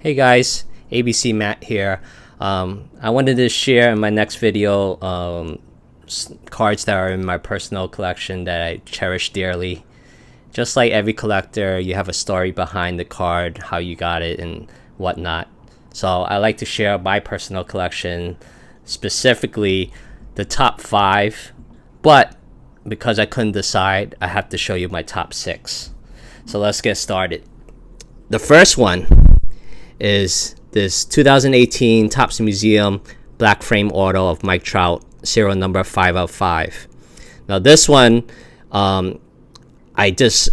Hey guys, ABC Matt here. I wanted to share in my next video cards that are in my personal collection that I cherish dearly. Just like every collector, you have a story behind the card, how you got it, and whatnot. So I like to share my personal collection, specifically the top 5, but because I couldn't decide, I have to show you my top 6. So let's get started. The first one is this 2018 Topps Museum black frame auto of Mike Trout, serial number 505. Now this one, I'm just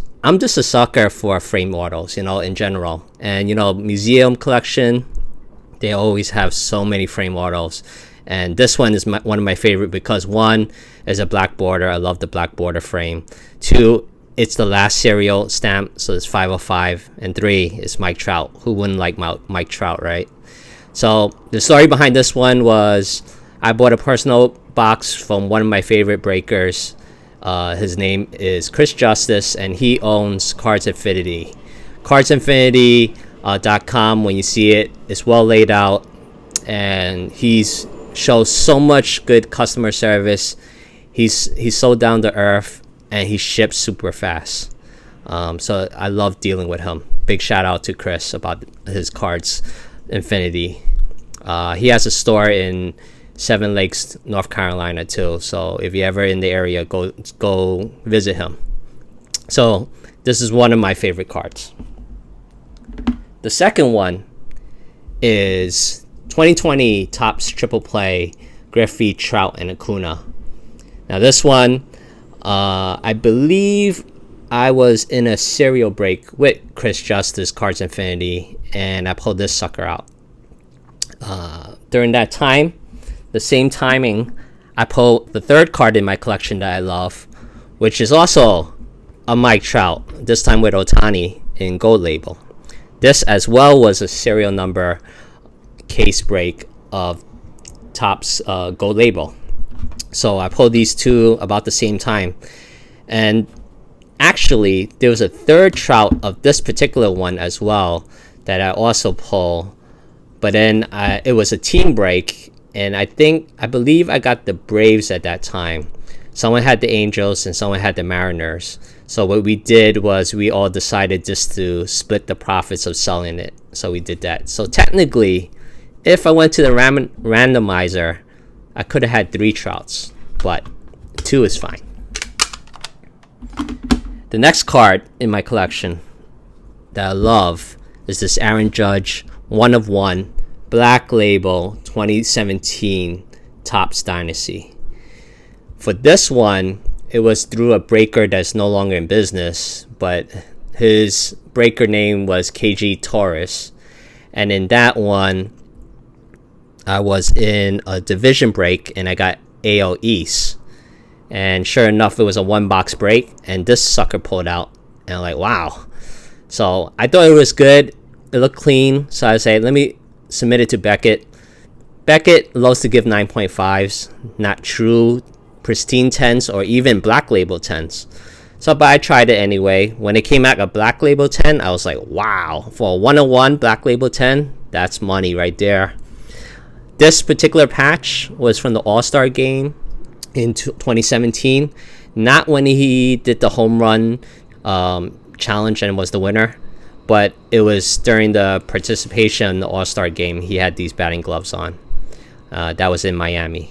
a sucker for frame autos, in general. And museum collection, they always have so many frame autos. And this one is one of my favorite because 1 is a black border. I love the black border frame. 2, it's the last serial stamp, so it's 505. And 3 is Mike Trout. Who wouldn't like Mike Trout, right? So the story behind this one was I bought a personal box from one of my favorite breakers. His name is Chris Justice, and he owns Cards Infinity. CardsInfinity.com, when you see it, it's well laid out, and he's shows so much good customer service. He's so down to earth, and he ships super fast. So I love dealing with him. Big shout out to Chris about his Cards Infinity. He has a store in Seven Lakes, North Carolina too. So if you're ever in the area, go visit him. So this is one of my favorite cards. The second one is 2020 Topps Triple Play Griffey, Trout, and Kahuna. Now this one, I believe I was in a serial break with Chris Justice Cards Infinity, and I pulled this sucker out. During that time, the same timing, I pulled the third card in my collection that I love, which is also a Mike Trout, this time with Ohtani in gold label. This as well was a serial number case break of Topps gold label. So I pulled these two about the same time. And actually, there was a third Trout of this particular one as well that I also pulled. But then it was a team break, and I believe I got the Braves at that time. Someone had the Angels and someone had the Mariners. So what we did was we all decided just to split the profits of selling it. So we did that. So technically, if I went to the randomizer, I could have had 3 Trouts, but 2 is fine. The next card in my collection that I love is this Aaron Judge 1 of 1 black label 2017 Topps Dynasty. For this one, it was through a breaker that's no longer in business, but his breaker name was KG Torres. And in that one, I was in a division break and I got AL East. And sure enough, it was a 1-box break, and this sucker pulled out. And I'm like, wow. So I thought it was good. It looked clean. So I say, let me submit it to Beckett. Beckett loves to give 9.5s, not true pristine 10s or even black label 10s. So, but I tried it anyway. When it came out a black label 10, I was like, wow. For a 101 black label 10, that's money right there. This particular patch was from the All-Star game in 2017. Not when he did the home run challenge and was the winner, but it was during the participation in the All-Star game. He had these batting gloves on. That was in Miami.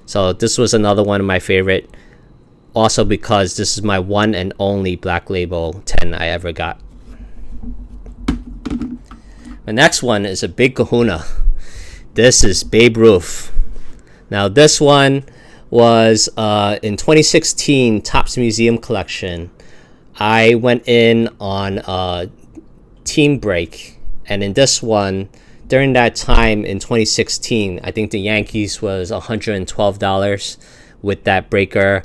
So this was another one of my favorite. Also because this is my one and only black label 10 I ever got. The next one is a big Kahuna. This is Babe Ruth. Now this one was in 2016 Topps Museum collection. I went in on a team break, and in this one, during that time in 2016, I think the Yankees was $112 with that breaker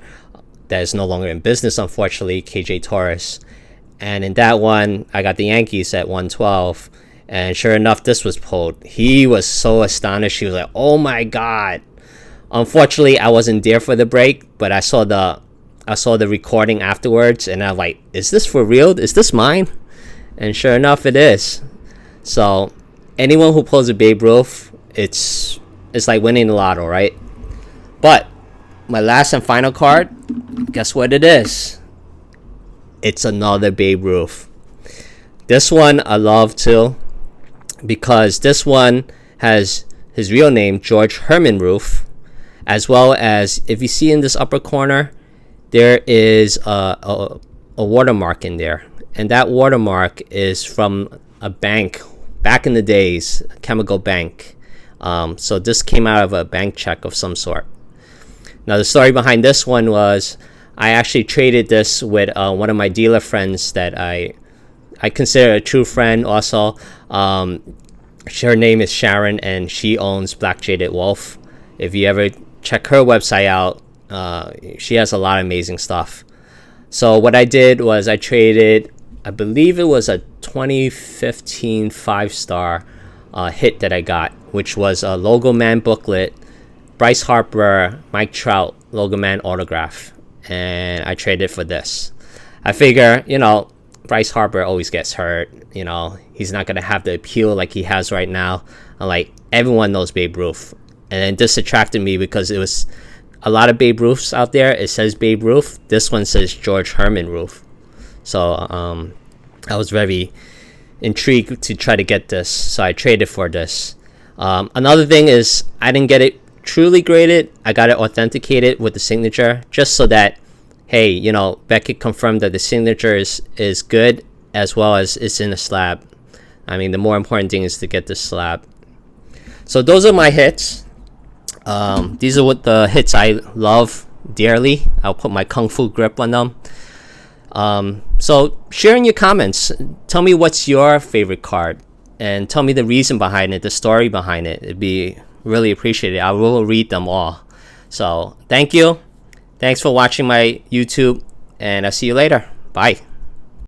that is no longer in business, unfortunately, KJ Torres. And in that one, I got the Yankees at 112. And sure enough, this was pulled. He was so astonished. He was like, oh my God. Unfortunately, I wasn't there for the break, but I saw the recording afterwards, and I'm like, is this for real? Is this mine? And sure enough, it is. So anyone who pulls a Babe Ruth, it's like winning the lotto, right? But my last and final card, guess what it is? It's another Babe Ruth. This one I love too, because this one has his real name, George Herman Ruth, as well as, if you see in this upper corner, there is a watermark in there, and that watermark is from a bank back in the days, a chemical bank. So this came out of a bank check of some sort. Now the story behind this one was, I actually traded this with one of my dealer friends that I consider a true friend also. Her name is Sharon, and she owns Black Jaded Wolf. If you ever check her website out, she has a lot of amazing stuff. So what I did was I traded, I believe it was a 2015 5-star hit that I got, which was a Logo Man booklet, Bryce Harper, Mike Trout Logo Man autograph, and I traded for this. I figure, Bryce Harper always gets hurt. He's not going to have the appeal like he has right now. And like, everyone knows Babe Ruth. And this attracted me because it was a lot of Babe Ruths out there. It says Babe Ruth. This one says George Herman Ruth. So I was very intrigued to try to get this. So I traded for this. Another thing is, I didn't get it truly graded. I got it authenticated with the signature, just so that, hey, Beckett confirmed that the signature is good, as well as it's in a slab. I mean, the more important thing is to get the slab. So those are my hits. These are what the hits I love dearly. I'll put my kung fu grip on them. So share in your comments. Tell me what's your favorite card, and tell me the reason behind it, the story behind it. It'd be really appreciated. I will read them all. So thank you. Thanks for watching my YouTube, and I'll see you later. Bye.